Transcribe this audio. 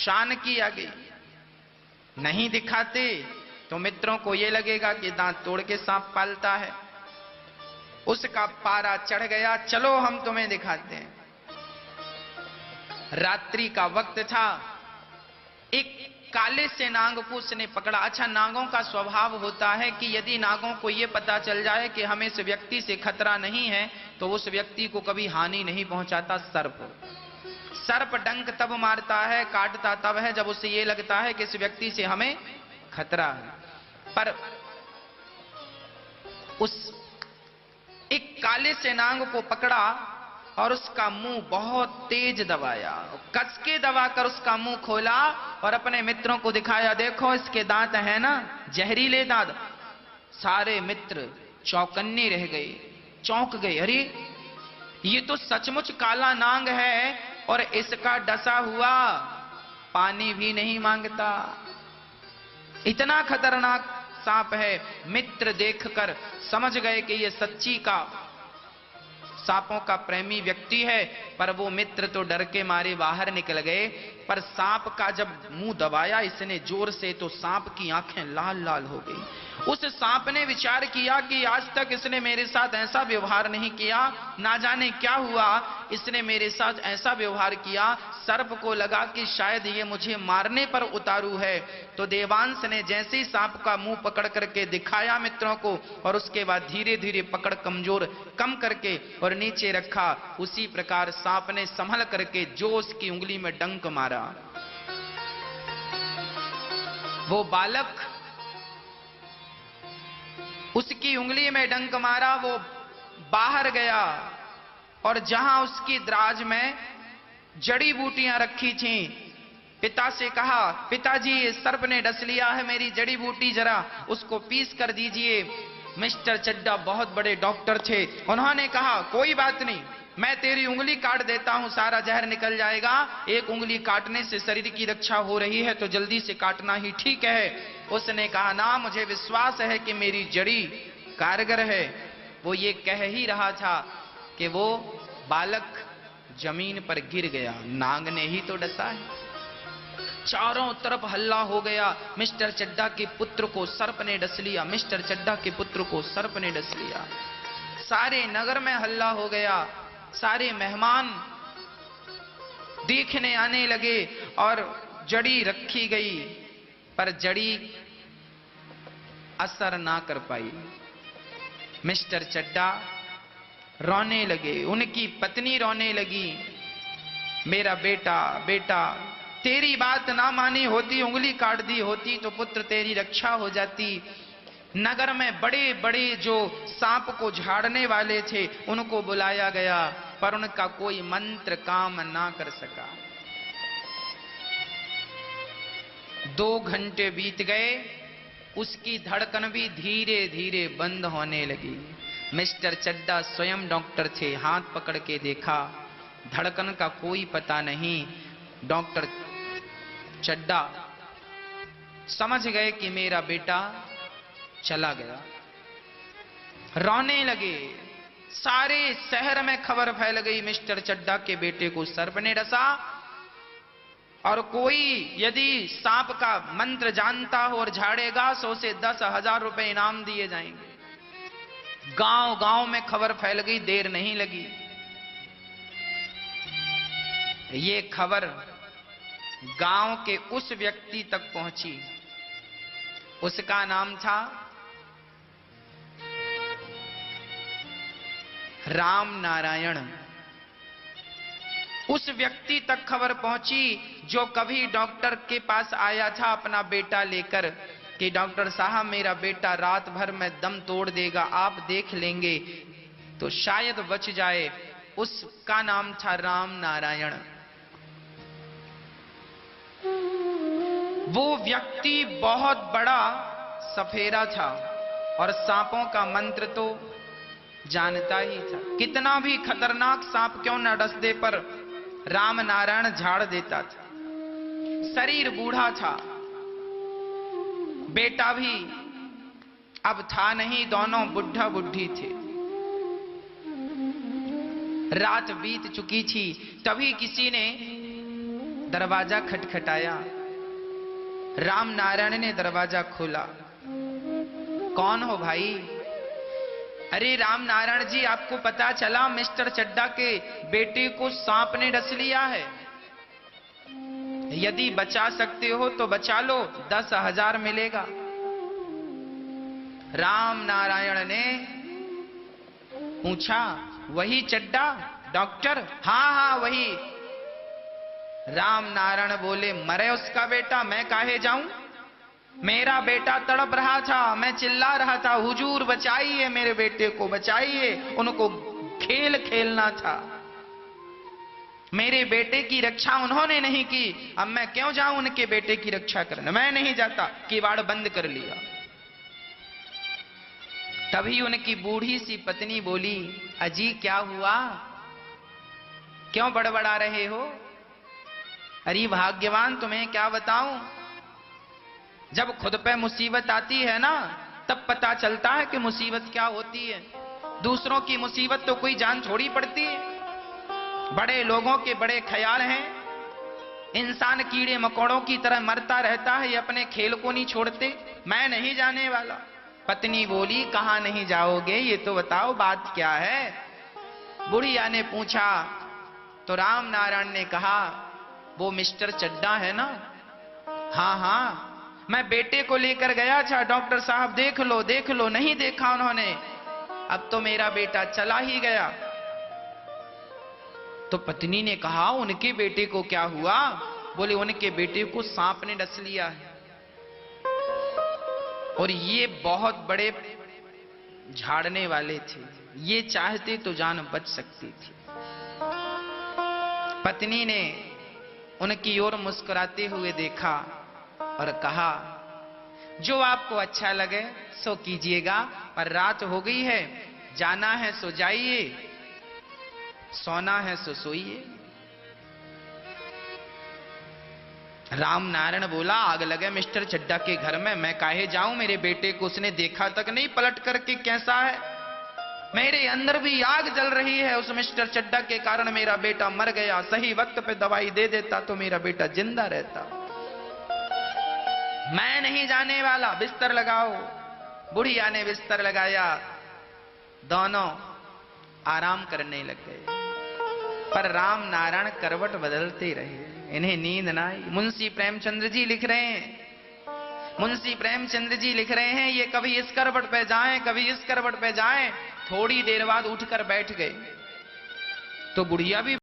शान की आ गई। नहीं दिखाते तो मित्रों को यह लगेगा कि दांत तोड़ के सांप पालता है। उसका पारा चढ़ गया, चलो हम तुम्हें दिखाते हैं। रात्रि का वक्त था, एक काले से नाग को उसने पकड़ा। अच्छा, नागों का स्वभाव होता है कि यदि नागों को यह पता चल जाए कि हमें इस व्यक्ति से खतरा नहीं है तो उस व्यक्ति को कभी हानि नहीं पहुंचाता। सर्प डंक तब मारता है, काटता तब है जब उसे यह लगता है कि इस व्यक्ति से हमें खतरा है। पर उस एक काले से नाग को पकड़ा और उसका मुंह बहुत तेज दबाया, कस के दबाकर उसका मुंह खोला और अपने मित्रों को दिखाया, देखो इसके दांत हैं ना, जहरीले दांत। सारे मित्र चौकन्ने रह गए, चौंक गए। अरे ये तो सचमुच काला नाग है और इसका डसा हुआ पानी भी नहीं मांगता, इतना खतरनाक सांप है। मित्र देखकर समझ गए कि ये सच्ची का सांपों का प्रेमी व्यक्ति है, पर वो मित्र तो डर के मारे बाहर निकल गए। पर सांप का जब मुंह दबाया इसने जोर से तो सांप की आंखें लाल लाल हो गई। उस सांप ने विचार किया कि आज तक इसने मेरे साथ ऐसा व्यवहार नहीं किया, ना जाने क्या हुआ इसने मेरे साथ ऐसा व्यवहार किया। सर्प को लगा कि शायद ये मुझे मारने पर उतारू है। तो देवांश ने जैसे ही सांप का मुंह पकड़ करके दिखाया मित्रों को, और उसके बाद धीरे धीरे पकड़ कमजोर कम करके और नीचे रखा, उसी प्रकार सांप ने संभल करके जो उसकी उंगली में डंक मारा, वो बालक उसकी उंगली में डंक मारा, वो बाहर गया और जहां उसकी दराज में जड़ी बूटियां रखी थीं, पिता से कहा, पिताजी ये सर्प ने डस लिया है मेरी जड़ी बूटी, जरा उसको पीस कर दीजिए। मिस्टर चड्डा बहुत बड़े डॉक्टर थे, उन्होंने कहा कोई बात नहीं, मैं तेरी उंगली काट देता हूं, सारा जहर निकल जाएगा। एक उंगली काटने से शरीर की रक्षा हो रही है तो जल्दी से काटना ही ठीक है। उसने कहा ना, मुझे विश्वास है कि मेरी जड़ी कारगर है। वो ये कह ही रहा था कि वो बालक जमीन पर गिर गया, नाग ने ही तो डसा है। चारों तरफ हल्ला हो गया, मिस्टर चड्डा के पुत्र को सर्प ने डस लिया, मिस्टर चड्डा के पुत्र को सर्प ने डस लिया। सारे नगर में हल्ला हो गया, सारे मेहमान देखने आने लगे और जड़ी रखी गई, पर जड़ी असर ना कर पाई। मिस्टर चड्डा रोने लगे, उनकी पत्नी रोने लगी, मेरा बेटा बेटा, तेरी बात ना मानी होती, उंगली काट दी होती तो पुत्र तेरी रक्षा हो जाती। नगर में बड़े बड़े जो सांप को झाड़ने वाले थे उनको बुलाया गया, पर उनका कोई मंत्र काम ना कर सका। 2 घंटे बीत गए, उसकी धड़कन भी धीरे धीरे बंद होने लगी। मिस्टर चड्डा स्वयं डॉक्टर थे, हाथ पकड़ के देखा, धड़कन का कोई पता नहीं। डॉक्टर चड्डा समझ गए कि मेरा बेटा चला गया। रोने लगे, सारे शहर में खबर फैल गई, मिस्टर चड्डा के बेटे को सर्प ने डसा। और कोई यदि सांप का मंत्र जानता हो और झाड़ेगा तो उसे 10,000 रुपए इनाम दिए जाएंगे। गांव गांव में खबर फैल गई, देर नहीं लगी। ये खबर गांव के उस व्यक्ति तक पहुंची, उसका नाम था राम नारायण। उस व्यक्ति तक खबर पहुंची जो कभी डॉक्टर के पास आया था अपना बेटा लेकर कि डॉक्टर साहब मेरा बेटा रात भर में दम तोड़ देगा, आप देख लेंगे तो शायद बच जाए। उसका नाम था राम नारायण। वो व्यक्ति बहुत बड़ा सफेरा था और सांपों का मंत्र तो जानता ही था। कितना भी खतरनाक सांप क्यों न डस दे, पर राम नारायण झाड़ देता था। शरीर बूढ़ा था, बेटा भी अब था नहीं, दोनों बुढ़ा बुढ़ी थे। रात बीत चुकी थी, तभी किसी ने दरवाजा खटखटाया। राम नारायण ने दरवाजा खोला। कौन हो भाई? अरे राम नारायण जी, आपको पता चला मिस्टर चड्डा के बेटे को सांप ने डस लिया है। यदि बचा सकते हो तो बचा लो, 10,000 मिलेगा। राम नारायण ने पूछा, वही चड्डा डॉक्टर? हाँ हाँ वही। राम नारायण बोले, मरे उसका बेटा, मैं काहे जाऊं? मेरा बेटा तड़प रहा था, मैं चिल्ला रहा था, हुजूर बचाइए मेरे बेटे को, बचाइए, उनको खेल खेलना था। मेरे बेटे की रक्षा उन्होंने नहीं की, अब मैं क्यों जाऊं उनके बेटे की रक्षा करने? मैं नहीं जाता। किवाड़ बंद कर लिया। तभी उनकी बूढ़ी सी पत्नी बोली, अजी क्या हुआ, क्यों बड़बड़ा रहे हो? अरे भाग्यवान, तुम्हें क्या बताऊं, जब खुद पे मुसीबत आती है ना, तब पता चलता है कि मुसीबत क्या होती है। दूसरों की मुसीबत तो कोई जान छोड़ी पड़ती है। बड़े लोगों के बड़े ख्याल हैं। इंसान कीड़े मकोड़ों की तरह मरता रहता है, ये अपने खेल को नहीं छोड़ते। मैं नहीं जाने वाला। पत्नी बोली, कहां नहीं जाओगे, ये तो बताओ बात क्या है? बुढ़िया ने पूछा तो राम नारायण ने कहा, वो मिस्टर चड्डा है ना? हाँ हाँ, मैं बेटे को लेकर गया था, डॉक्टर साहब देख लो देख लो, नहीं देखा उन्होंने। अब तो मेरा बेटा चला ही गया। तो पत्नी ने कहा, उनके बेटे को क्या हुआ? बोले, उनके बेटे को सांप ने डस लिया है, और ये बहुत बड़े झाड़ने वाले थे, ये चाहते तो जान बच सकती थी। पत्नी ने उनकी ओर मुस्कुराते हुए देखा और कहा, जो आपको अच्छा लगे सो कीजिएगा, पर रात हो गई है, जाना है सो जाइए, सोना है सो सोइए। राम नारायण बोला, आग लगे मिस्टर चड्डा के घर में, मैं काहे जाऊं? मेरे बेटे को उसने देखा तक नहीं पलट करके कैसा है। मेरे अंदर भी आग जल रही है। उस मिस्टर चड्डा के कारण मेरा बेटा मर गया। सही वक्त पे दवाई दे देता तो मेरा बेटा जिंदा रहता। मैं नहीं जाने वाला, बिस्तर लगाओ। बुढ़िया ने बिस्तर लगाया, दोनों आराम करने लग गए। पर राम नारायण करवट बदलते रहे, इन्हें नींद ना आई। मुंशी प्रेमचंद्र जी लिख रहे हैं, मुंशी प्रेमचंद्र जी लिख रहे हैं, ये कभी इस करवट पे जाएं, कभी इस करवट पे जाएं, थोड़ी देर बाद उठकर बैठ गए। तो बुढ़िया भी